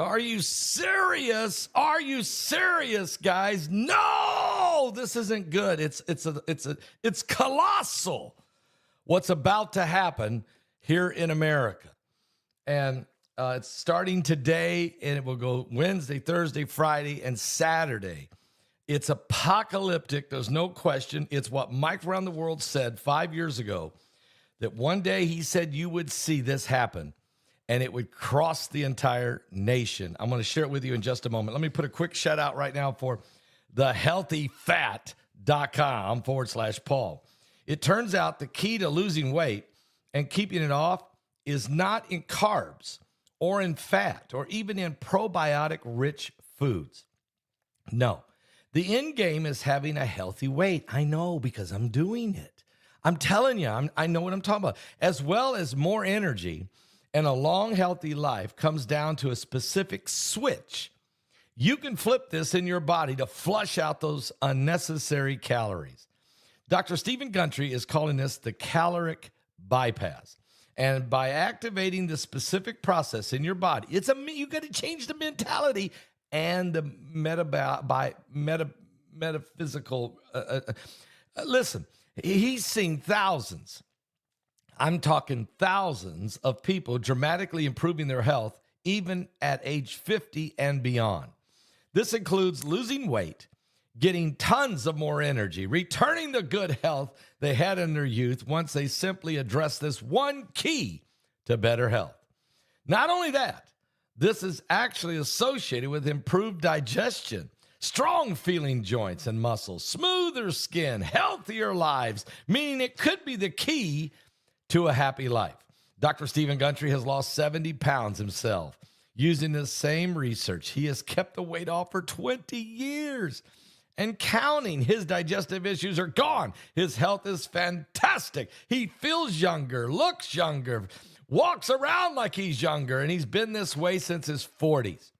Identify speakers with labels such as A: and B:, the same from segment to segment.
A: Are you serious? Are you serious, guys? No, this isn't good. It's colossal what's about to happen here in America. And it's starting today, and it will go Wednesday, Thursday, Friday, and Saturday. It's apocalyptic. There's no question. It's what Mike Around the World said 5 years ago, that one day he said you would see this happen, and it would cross the entire nation. I'm going to share it with you in just a moment. Let me put a quick shout out right now for thehealthyfat.com/Paul. It turns out the key to losing weight and keeping it off is not in carbs or in fat or even in probiotic-rich foods. No, the end game is having a healthy weight. I know, because I'm doing it. I'm telling you, I know what I'm talking about. As well as more energy and a long, healthy life comes down to a specific switch. You can flip this in your body to flush out those unnecessary calories. Dr. Stephen Gundry is calling this the caloric bypass. And by activating the specific process in your body, you got to change the mentality and the metaphysical. Listen, he's seen thousands. I'm talking thousands of people dramatically improving their health, even at age 50 and beyond. This includes losing weight, getting tons of more energy, returning the good health they had in their youth once they simply address this one key to better health. Not only that, this is actually associated with improved digestion, strong feeling joints and muscles, smoother skin, healthier lives, meaning it could be the key to a happy life. Dr. Stephen Gundry has lost 70 pounds himself. Using the same research, he has kept the weight off for 20 years and counting. His digestive issues are gone. His health is fantastic. He feels younger, looks younger, walks around like he's younger, and he's been this way since his 40s.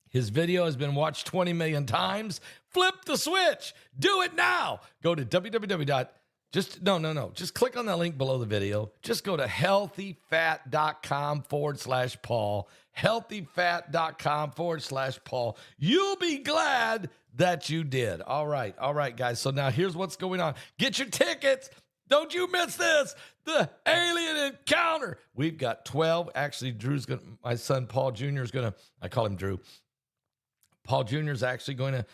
A: His video has been watched 20 million times. Flip the switch. Do it now. Go to Just click on the link below the video. Just go to healthyfat.com/Paul. Healthyfat.com/Paul. You'll be glad that you did. All right, guys. So now here's what's going on. Get your tickets. Don't you miss this. The Alien Encounter. We've got 12. Actually, my son Paul Jr. is going to, I call him Drew. Paul Jr. is actually going to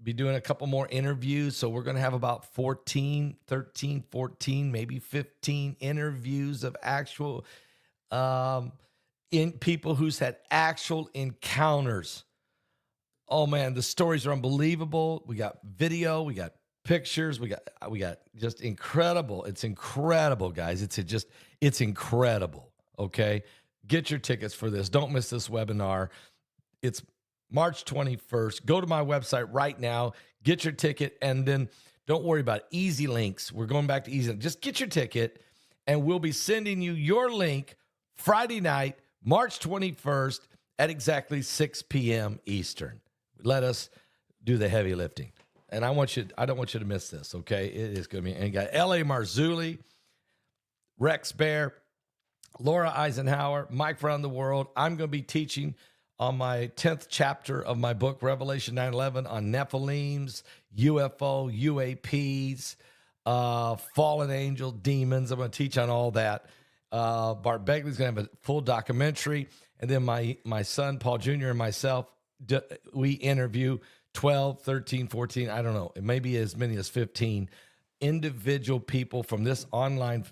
A: be doing a couple more interviews. So we're going to have about 13, 14, maybe 15 interviews of actual in people who's had actual encounters. Oh man, the stories are unbelievable. We got video, we got pictures, we got just incredible. It's incredible, guys. It's incredible. Okay. Get your tickets for this. Don't miss this webinar. It's March 21st. Go to my website right now, get your ticket, and then don't worry about easy links. We're going back to easy. Just get your ticket, and we'll be sending you your link Friday night, March 21st at exactly 6 p.m. Eastern. Let us do the heavy lifting. And I don't want you to miss this, okay? It is going to be, and you got L.A. Marzulli, Rex Bear, Laura Eisenhower, Mike Around the World. I'm going to be teaching on my 10th chapter of my book, Revelation 9/11, on Nephilims, UFO, UAPs, fallen angel, demons. I'm going to teach on all that. Bart Begley's going to have a full documentary. And then my son, Paul Jr., and myself, we interview 12, 13, 14, I don't know, it may be as many as 15 individual people from this online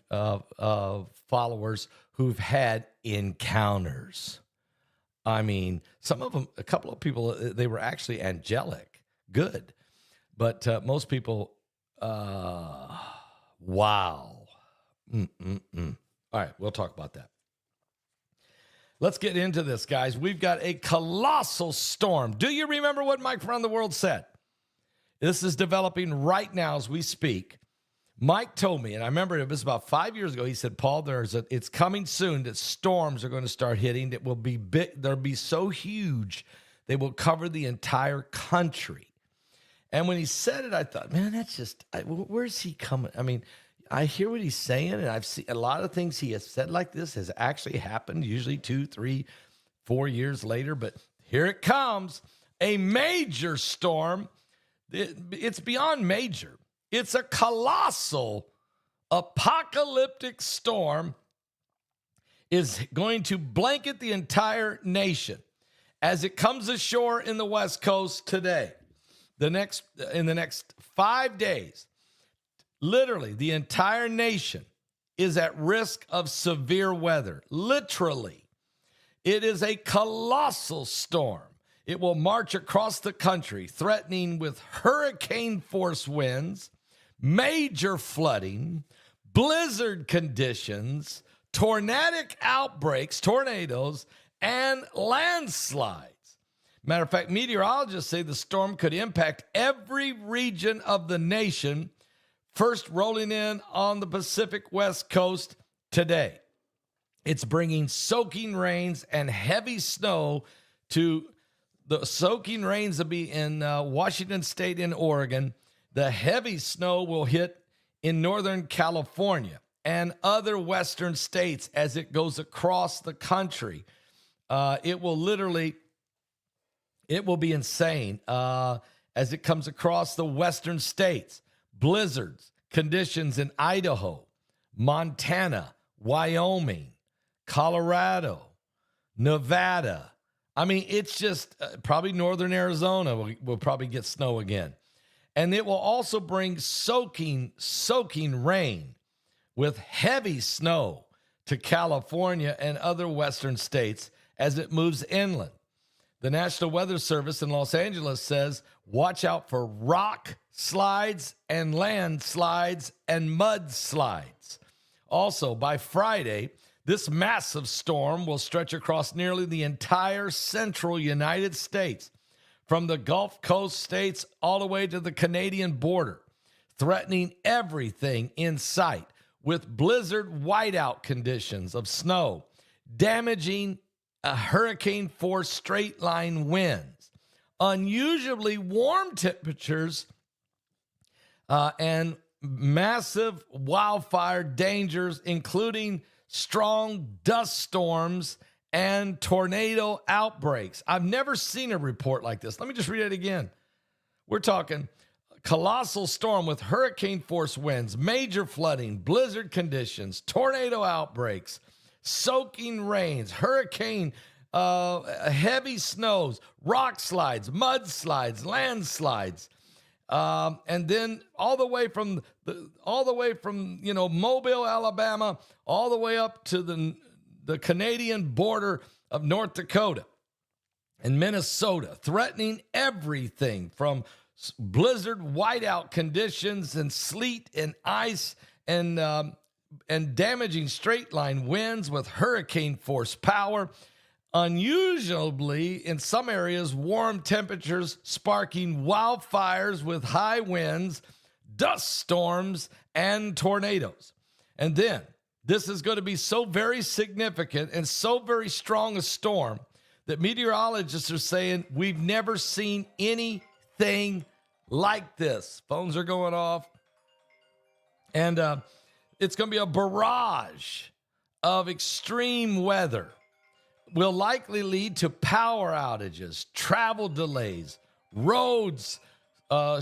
A: followers who've had encounters. I mean, some of them, a couple of people, they were actually angelic, good. But most people, wow. All right, we'll talk about that. Let's get into this, guys. We've got a colossal storm. Do you remember what Mike Around the World said? This is developing right now as we speak. Mike told me, and I remember it was about 5 years ago, he said, Paul, it's coming soon that storms are going to start hitting that will be big. They'll be so huge, they will cover the entire country. And when he said it, I thought, man, that's just, where's he coming? I mean, I hear what he's saying, and I've seen a lot of things he has said like this has actually happened, usually 2, 3, 4 years later, but here it comes. A major storm. It's beyond major. It's a colossal apocalyptic storm is going to blanket the entire nation as it comes ashore in the West Coast today. In the next 5 days, literally the entire nation is at risk of severe weather. Literally, it is a colossal storm. It will march across the country, threatening with hurricane-force winds, major flooding, blizzard conditions, tornadic outbreaks, tornadoes, and landslides. Matter of fact, meteorologists say the storm could impact every region of the nation, first rolling in on the Pacific West Coast today. It's bringing soaking rains and heavy snow to the soaking rains will be in Washington State and Oregon. The heavy snow will hit in Northern California and other western states as it goes across the country. It will be insane as it comes across the western states. Blizzards, conditions in Idaho, Montana, Wyoming, Colorado, Nevada. I mean, it's just probably northern Arizona will probably get snow again. And it will also bring soaking rain with heavy snow to California and other western states as it moves inland. The National Weather Service in Los Angeles says, watch out for rock slides and landslides and mudslides. Also, by Friday, this massive storm will stretch across nearly the entire central United States, from the Gulf Coast states all the way to the Canadian border, threatening everything in sight with blizzard whiteout conditions of snow, damaging hurricane-force straight-line winds, unusually warm temperatures, and massive wildfire dangers, including strong dust storms and tornado outbreaks. I've never seen a report like this. Let me just read it again. We're talking colossal storm with hurricane-force winds, major flooding, blizzard conditions, tornado outbreaks, soaking rains, hurricane, heavy snows, rock slides, mudslides, landslides, and then all the way from Mobile, Alabama, all the way up to the Canadian border of North Dakota and Minnesota, threatening everything from blizzard whiteout conditions and sleet and ice and damaging straight line winds with hurricane force power. Unusually, in some areas, warm temperatures sparking wildfires with high winds, dust storms, and tornadoes. And then, this is going to be so very significant and so very strong a storm that meteorologists are saying we've never seen anything like this. Phones are going off. And it's going to be a barrage of extreme weather. Will likely lead to power outages, travel delays, roads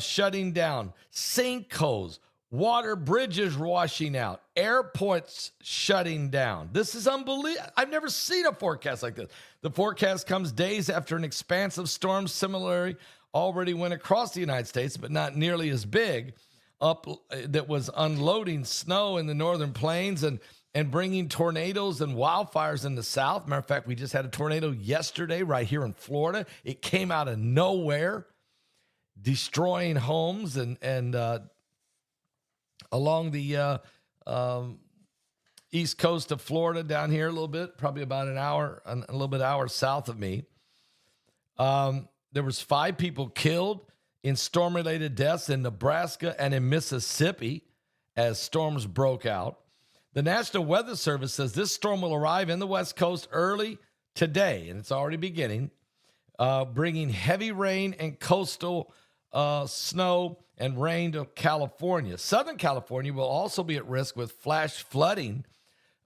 A: shutting down, sinkholes, water bridges washing out, airports shutting down. This is unbelievable. I've never seen a forecast like this. The forecast comes days after an expansive storm similarly already went across the United States, but not nearly as big, that was unloading snow in the northern plains and bringing tornadoes and wildfires in the south. Matter of fact, we just had a tornado yesterday right here in Florida. It came out of nowhere, destroying homes and along the east coast of Florida down here a little bit, probably about a little bit hour south of me. There was 5 people killed in storm-related deaths in Nebraska and in Mississippi as storms broke out. The National Weather Service says this storm will arrive in the West Coast early today, and it's already beginning, bringing heavy rain and coastal snow and rain to California. Southern California will also be at risk with flash flooding,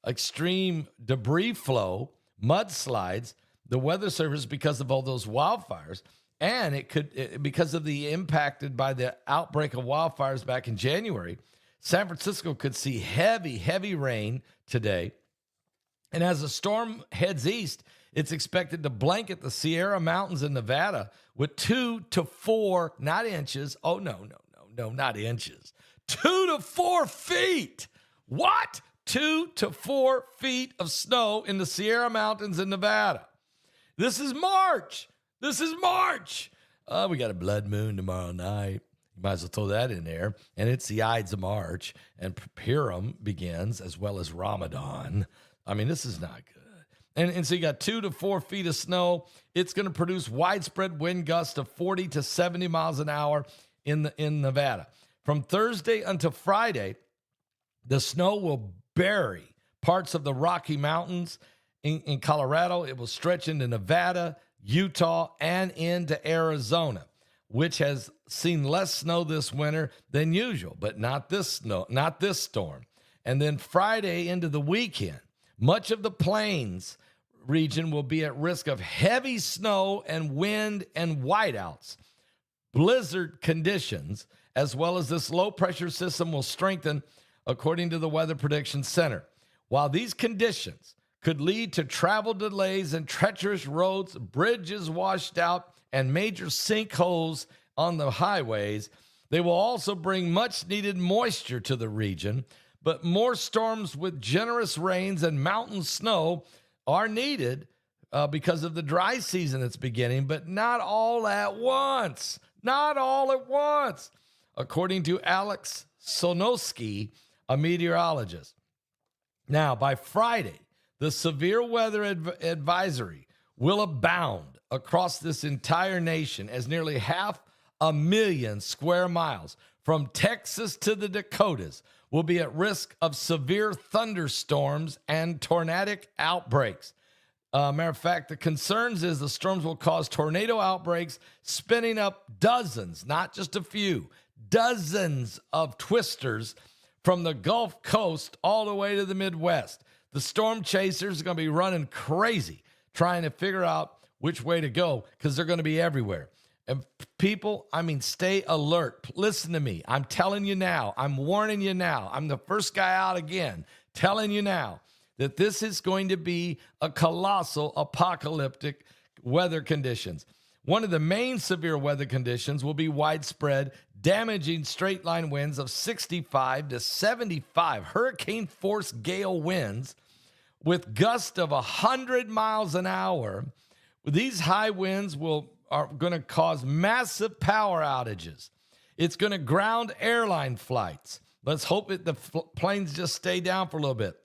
A: extreme debris flow, mudslides, The Weather Service, because of all those wildfires, and because of the impacted by the outbreak of wildfires back in January, San Francisco could see heavy, heavy rain today. And as the storm heads east, it's expected to blanket the Sierra Mountains in Nevada with 2 to 4, not inches. Oh, no, not inches. 2 to 4 feet. What? 2 to 4 feet of snow in the Sierra Mountains in Nevada. This is March. We got a blood moon tomorrow night. You might as well throw that in there. And it's the Ides of March. And Purim begins, as well as Ramadan. I mean, this is not good. And so you got 2 to 4 feet of snow. It's going to produce widespread wind gusts of 40 to 70 miles an hour in Nevada. From Thursday until Friday, the snow will bury parts of the Rocky Mountains in Colorado. It will stretch into Nevada, Utah, and into Arizona, which has seen less snow this winter than usual, but not this storm. And then Friday into the weekend, much of the plains region will be at risk of heavy snow and wind and whiteouts. Blizzard conditions, as well as this low-pressure system, will strengthen, according to the Weather Prediction Center. While these conditions could lead to travel delays and treacherous roads, bridges washed out, and major sinkholes on the highways, they will also bring much-needed moisture to the region. But more storms with generous rains and mountain snow are needed because of the dry season that's beginning, but not all at once. Not all at once, according to Alex Sonosky, a meteorologist. Now, by Friday, the severe weather advisory will abound across this entire nation as nearly 500,000 square miles from Texas to the Dakotas will be at risk of severe thunderstorms and tornadic outbreaks. Matter of fact, the concerns is the storms will cause tornado outbreaks, spinning up dozens, not just a few, dozens of twisters from the Gulf Coast all the way to the Midwest. The storm chasers are going to be running crazy trying to figure out which way to go because they're going to be everywhere. And people, stay alert. Listen to me. I'm telling you now. I'm warning you now. I'm the first guy out again, telling you now that this is going to be a colossal apocalyptic weather conditions. One of the main severe weather conditions will be widespread, damaging straight-line winds of 65 to 75 hurricane-force gale winds with gusts of 100 miles an hour. These high winds are going to cause massive power outages. It's going to ground airline flights. Let's hope the planes just stay down for a little bit.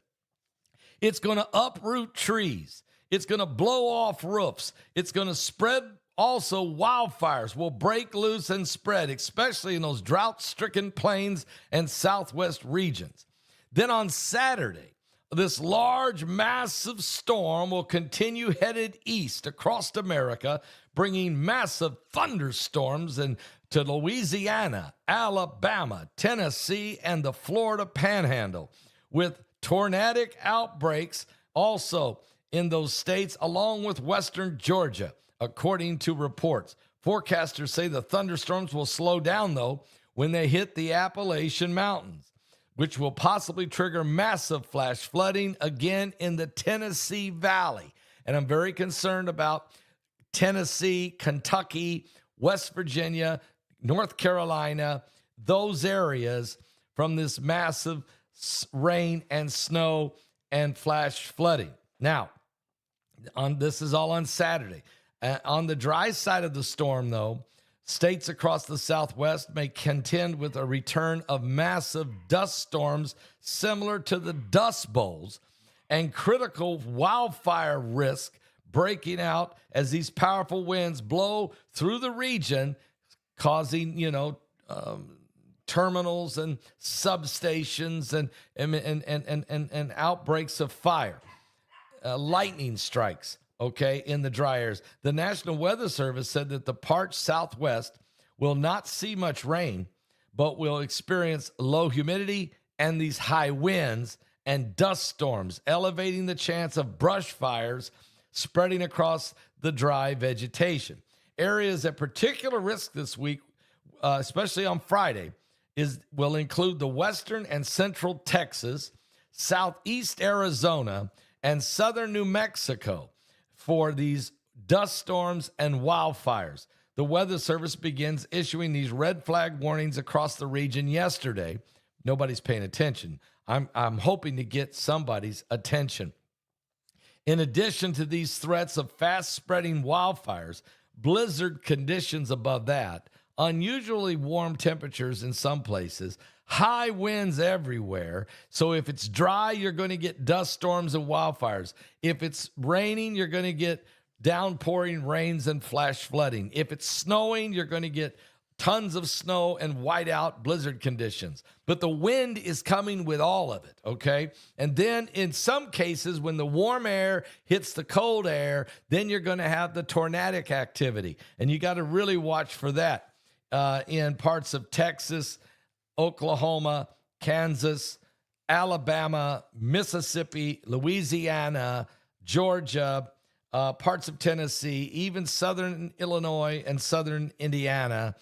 A: It's going to uproot trees. It's going to blow off roofs. It's going to spread. Also, wildfires will break loose and spread, especially in those drought-stricken plains and southwest regions. Then on Saturday, this large, massive storm will continue headed east across America, bringing massive thunderstorms to Louisiana, Alabama, Tennessee, and the Florida Panhandle, with tornadic outbreaks also in those states, along with western Georgia, according to reports. Forecasters say the thunderstorms will slow down, though, when they hit the Appalachian Mountains, which will possibly trigger massive flash flooding again in the Tennessee Valley. And I'm very concerned about Tennessee, Kentucky, West Virginia, North Carolina, those areas from this massive rain and snow and flash flooding. Now, this is all on Saturday. On the dry side of the storm, though, states across the Southwest may contend with a return of massive dust storms similar to the Dust Bowls and critical wildfire risk breaking out as these powerful winds blow through the region, causing, terminals and substations and outbreaks of fire, lightning strikes. Okay, in the dry areas. The National Weather Service said that the parched Southwest will not see much rain, but will experience low humidity and these high winds and dust storms, elevating the chance of brush fires spreading across the dry vegetation. Areas at particular risk this week, especially on Friday, will include the western and central Texas, southeast Arizona, and southern New Mexico for these dust storms and wildfires. The Weather Service begins issuing these red flag warnings across the region yesterday. Nobody's paying attention. I'm hoping to get somebody's attention. In addition to these threats of fast-spreading wildfires, blizzard conditions above that, unusually warm temperatures in some places, high winds everywhere. So if it's dry, you're going to get dust storms and wildfires. If it's raining, you're going to get downpouring rains and flash flooding. If it's snowing, you're going to get tons of snow and whiteout blizzard conditions. But the wind is coming with all of it, okay? And then in some cases, when the warm air hits the cold air, then you're going to have the tornadic activity. And you got to really watch for that in parts of Texas, Oklahoma, Kansas, Alabama, Mississippi, Louisiana, Georgia, parts of Tennessee, even southern Illinois and southern Indiana,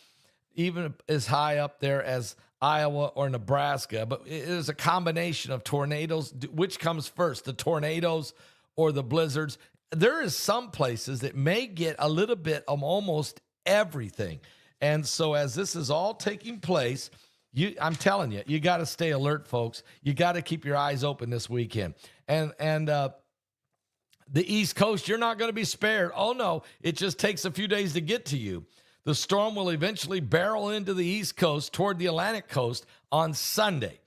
A: even as high up there as Iowa or Nebraska. But it is a combination of tornadoes. Which comes first, the tornadoes or the blizzards? There is some places that may get a little bit of almost everything. And so as this is all taking place, I'm telling you, you got to stay alert, folks. You got to keep your eyes open this weekend. And the East Coast, you're not going to be spared. Oh, no, it just takes a few days to get to you. The storm will eventually barrel into the East Coast toward the Atlantic coast on Sunday.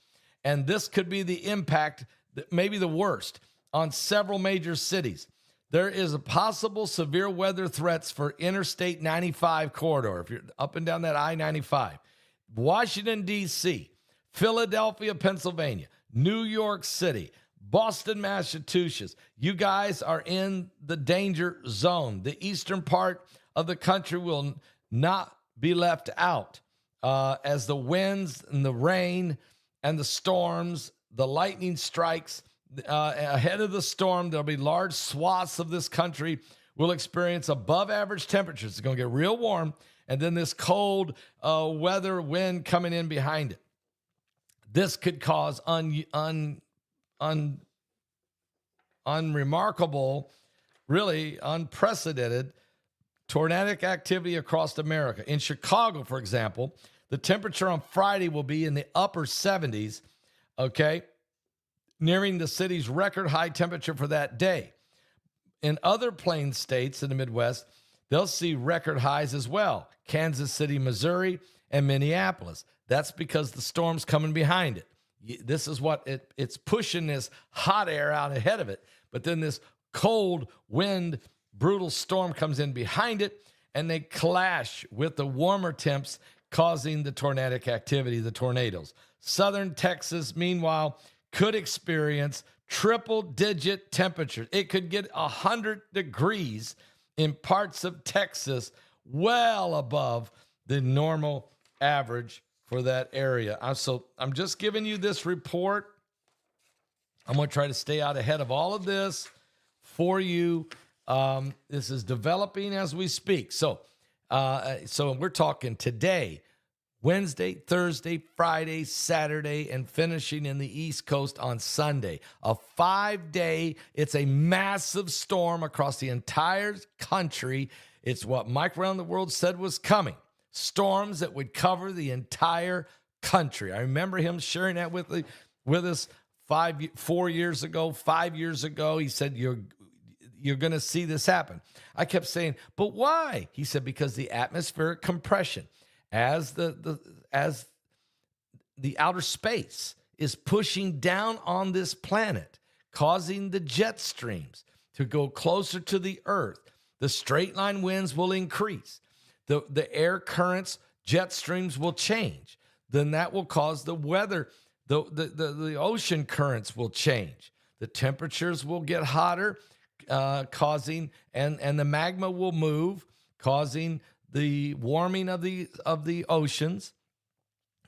A: And this could be the impact, maybe the worst, on several major cities. There is a possible severe weather threats for Interstate 95 corridor, if you're up and down that I-95. Washington, D.C., Philadelphia, Pennsylvania, New York City, Boston, Massachusetts. You guys are in the danger zone. The eastern part of the country will not be left out as the winds and the rain and the storms, the lightning strikes. Ahead of the storm, there'll be large swaths of this country will experience above average temperatures. It's going to get real warm, and then this cold weather wind coming in behind it. This could cause unremarkable, really unprecedented tornadic activity across America. In Chicago, for example, the temperature on Friday will be in the upper 70s, okay, nearing the city's record high temperature for that day. In other plain states in the Midwest, they'll see record highs as well. Kansas City, Missouri, and Minneapolis. That's because the storm's coming behind it. This is what it's pushing this hot air out ahead of it. But then this cold wind, brutal storm comes in behind it, and they clash with the warmer temps, causing the tornadic activity, the tornadoes. Southern Texas, meanwhile, could experience triple-digit temperatures. It could get 100 degrees in parts of Texas, well above the normal average for that area. So I'm just giving you this report. I'm going to try to stay out ahead of all of this for you. This is developing as we speak. So we're talking today, Wednesday, Thursday, Friday, Saturday, and finishing in the East Coast on Sunday. A 5-day, it's a massive storm across the entire country. It's what Mike Around the World said was coming. Storms that would cover the entire country. I remember him sharing that with us 4 years ago, 5 years ago. He said, you're going to see this happen. I kept saying, but why? He said, because the atmospheric compression, as the outer space is pushing down on this planet, causing the jet streams to go closer to the earth, the straight line winds will increase. The air currents, jet streams will change. Then that will cause the weather, the ocean currents will change. The temperatures will get hotter, causing, and the magma will move, causing the warming of the oceans.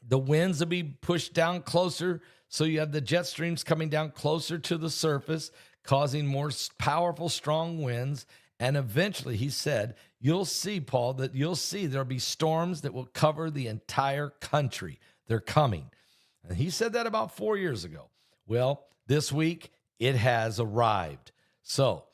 A: The winds will be pushed down closer, so you have the jet streams coming down closer to the surface, causing more powerful, strong winds. And eventually, he said, you'll see, Paul, that you'll see there'll be storms that will cover the entire country. They're coming. And he said that about 4 years ago. Well, this week, it has arrived. So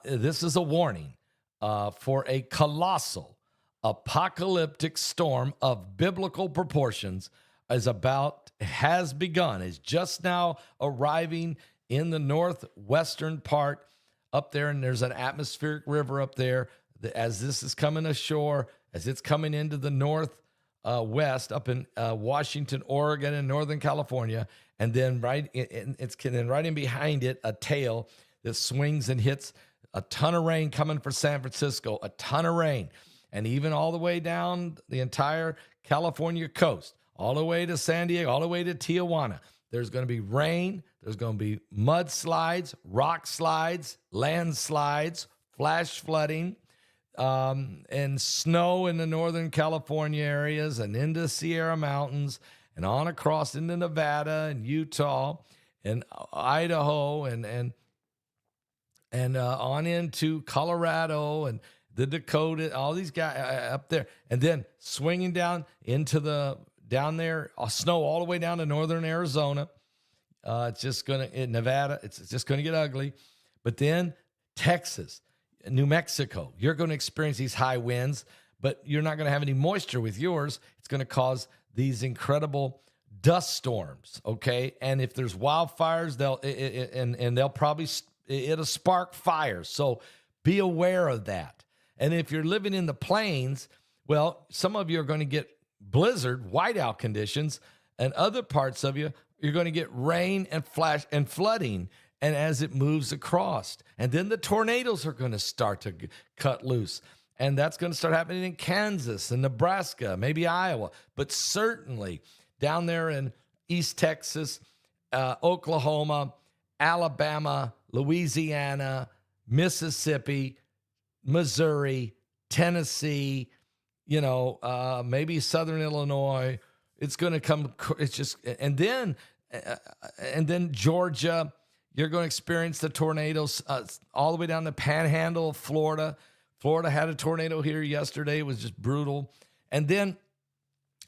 A: this is a warning for a colossal apocalyptic storm of biblical proportions has begun, is just now arriving in the northwestern part up there, and there's an atmospheric river up there. As this is coming ashore, as it's coming into the northwest, up in Washington, Oregon, and Northern California, and then right in behind it, a tail that swings and hits a ton of rain coming for San Francisco, a ton of rain, and even all the way down the entire California coast, all the way to San Diego, all the way to Tijuana. There's going to be rain. There's going to be mudslides, rock slides, landslides, flash flooding, and snow in the Northern California areas and into Sierra Mountains and on across into Nevada and Utah and Idaho and on into Colorado and the Dakota, all these guys up there, and then swinging down there, snow all the way down to northern Arizona. It's just going to, in Nevada, it's just going to get ugly. But then Texas, New Mexico, you're going to experience these high winds, but you're not going to have any moisture with yours. It's going to cause these incredible dust storms, okay? And if there's wildfires, it'll spark fires. So be aware of that. And if you're living in the plains, well, some of you are going to get blizzard, whiteout conditions, and other parts of you're going to get rain and flash and flooding, and as it moves across. And then the tornadoes are going to start to cut loose. And that's going to start happening in Kansas and Nebraska, maybe Iowa, but certainly down there in East Texas, Oklahoma, Alabama, Louisiana, Mississippi, Missouri, Tennessee, maybe Southern Illinois. It's going to come. It's just, and then Georgia, you're going to experience the tornadoes all the way down the panhandle of Florida. Florida had a tornado here yesterday. It was just brutal. And then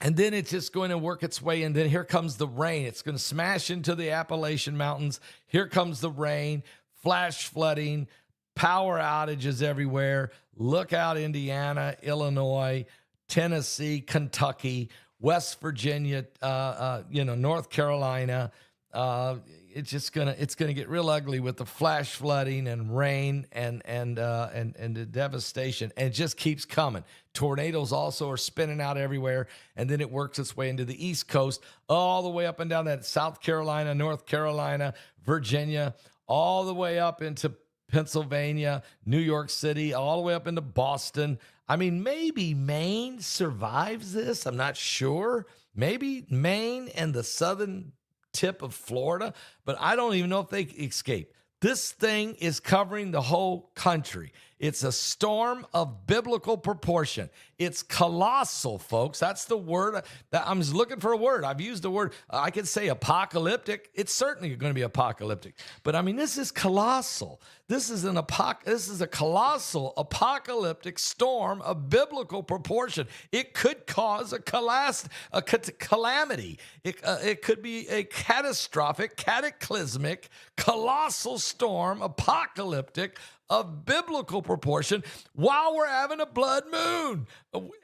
A: it's just going to work its way. And then here comes the rain. It's going to smash into the Appalachian Mountains. Here comes the rain, flash flooding, power outages everywhere. Look out, Indiana, Illinois, Tennessee, Kentucky, West Virginia, North Carolina. It's gonna get real ugly with the flash flooding and rain and the devastation, and it just keeps coming. Tornadoes also are spinning out everywhere, and then it works its way into the East Coast, all the way up and down that South Carolina, North Carolina, Virginia, all the way up into Pennsylvania, New York City, all the way up into Boston. I mean, maybe Maine survives this. I'm not sure. Maybe Maine and the southern tip of Florida, but I don't even know if they escape. This thing is covering the whole country. It's a storm of biblical proportion. It's colossal, folks. That's the word. I'm just looking for a word. I've used the word. I could say apocalyptic. It's certainly going to be apocalyptic. But I mean, this is colossal. This is a colossal apocalyptic storm of biblical proportion. It could cause a calamity. It could be a catastrophic, cataclysmic, colossal storm, apocalyptic, of biblical proportion while we're having a blood moon.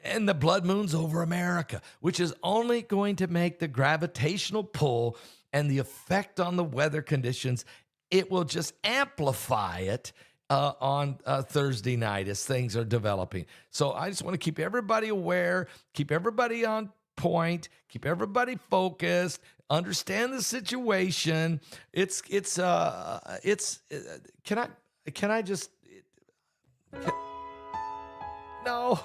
A: And the blood moon's over America, which is only going to make the gravitational pull and the effect on the weather conditions. It will just amplify it on Thursday night as things are developing. So I just want to keep everybody aware, keep everybody on point, keep everybody focused, understand the situation. No,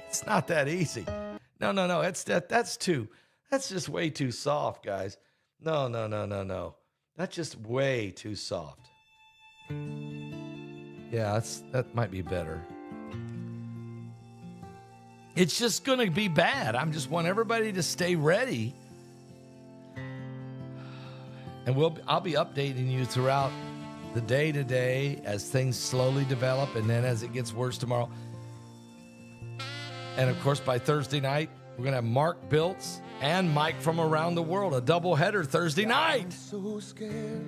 A: it's not that easy. No. That's just way too soft, guys. No. That's just way too soft. Yeah, that might be better. It's just going to be bad. I just want everybody to stay ready. And I'll be updating you throughout the day to day as things slowly develop, and then as it gets worse tomorrow. And of course, by Thursday night, we're going to have Mark Biltz and Mike from around the world, a doubleheader Thursday night.
B: I'm so scared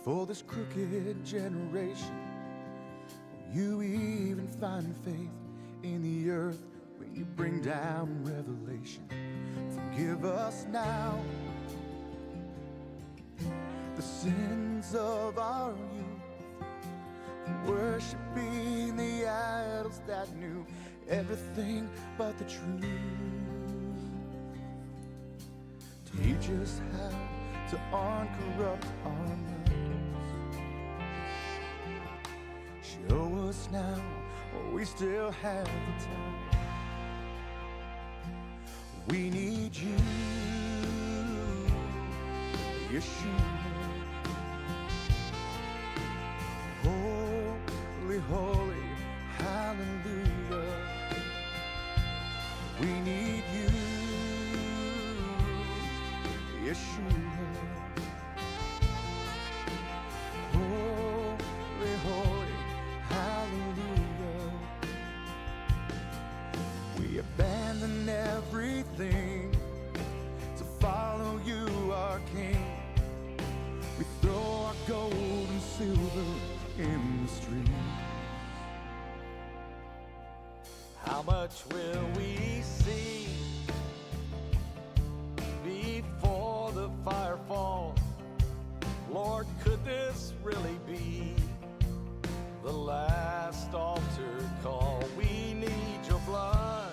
B: for this crooked generation. You even find faith in the earth when you bring down revelation. Forgive us now the sins of our youth, worshiping the idols that knew everything but the truth. Teach us how to uncorrupt our minds. Show us now while we still have the time. We need you, Yeshua. Holy, holy, hallelujah. We need you, Yeshua. Holy, holy, hallelujah. We abandon everything to follow you, our King. We throw our gold and silver in the streets. How much will we see before the fire falls? Lord, could this really be the last altar call? We need your blood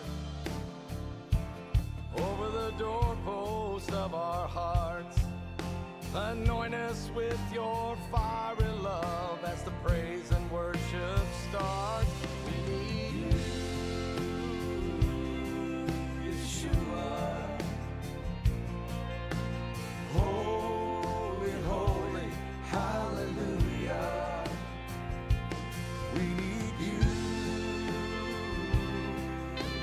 B: over the doorpost of our hearts. Anoint us with your fiery love as the praise and worship starts. We need you, Yeshua. Holy, holy, hallelujah. We need you,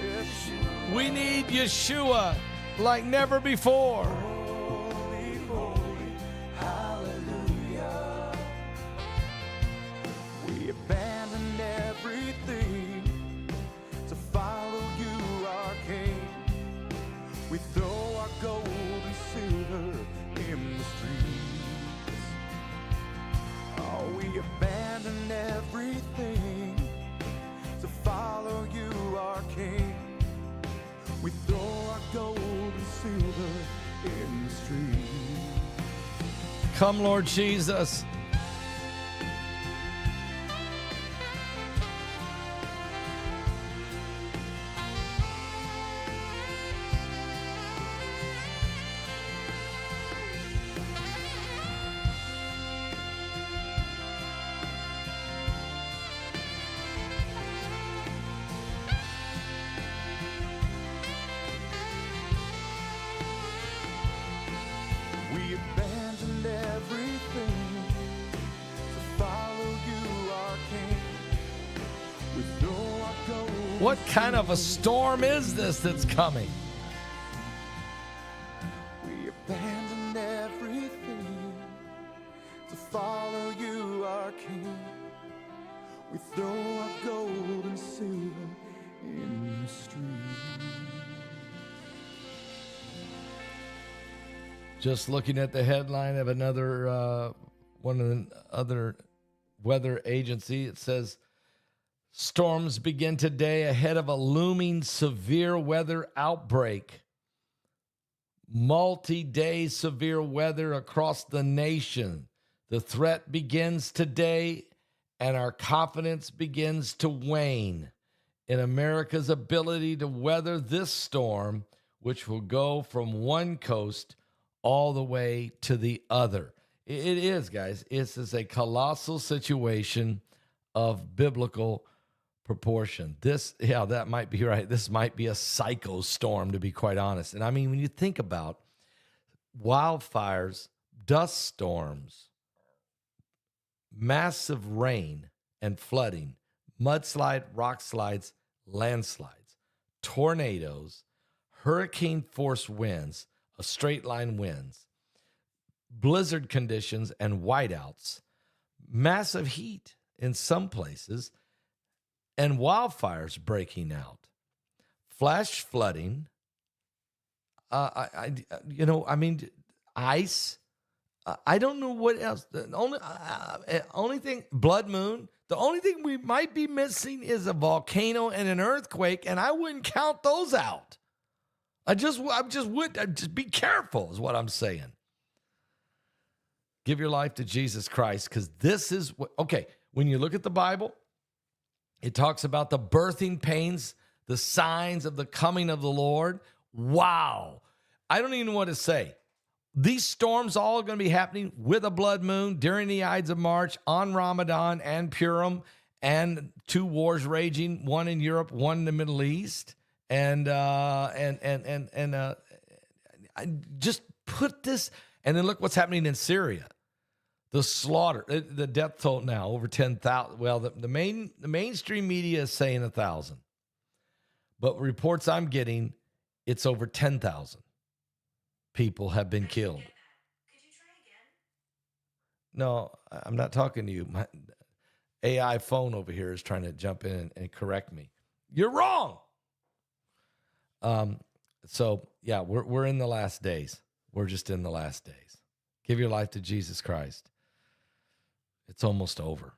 B: Yeshua.
A: We need Yeshua like never before.
B: Abandon everything to follow you, our King. We throw our gold and silver in the streets.
A: Come, Lord Jesus.
B: We abandoned everything to follow you, our King. We throw our gold.
A: What kind of a storm is this that's coming?
B: We abandoned everything to follow you, our King. We throw our gold and silver in the street.
A: Just looking at the headline of another one of the other weather agency, it says storms begin today ahead of a looming severe weather outbreak. Multi-day severe weather across the nation. The threat begins today, and our confidence begins to wane in America's ability to weather this storm, which will go from one coast all the way to the other. It is, guys. This is a colossal situation of biblical proportion. That might be right. This might be a psycho storm, to be quite honest. And I mean, when you think about wildfires, dust storms, massive rain and flooding, mudslide, rock slides, landslides, tornadoes, hurricane force winds, a straight line winds, blizzard conditions and whiteouts, massive heat in some places, and wildfires breaking out, flash flooding, ice. I don't know what else. The only thing, blood moon. The only thing we might be missing is a volcano and an earthquake, and I wouldn't count those out. I just be careful is what I'm saying. Give your life to Jesus Christ, because this is what, okay, when you look at the Bible, it talks about the birthing pains, the signs of the coming of the Lord. Wow. I don't even know what to say. These storms all are going to be happening with a blood moon during the Ides of March, on Ramadan and Purim, and 2 wars raging, one in Europe, one in the Middle East. And I just put this, and then look what's happening in Syria. The slaughter, the death toll now over 10,000. Well, the mainstream media is saying 1,000, but reports I'm getting, it's over 10,000 people have been killed.
C: Could you try again?
A: No, I'm not talking to you. My AI phone over here is trying to jump in and correct me. You're wrong. So yeah, we're in the last days. We're just in the last days. Give your life to Jesus Christ. It's almost over.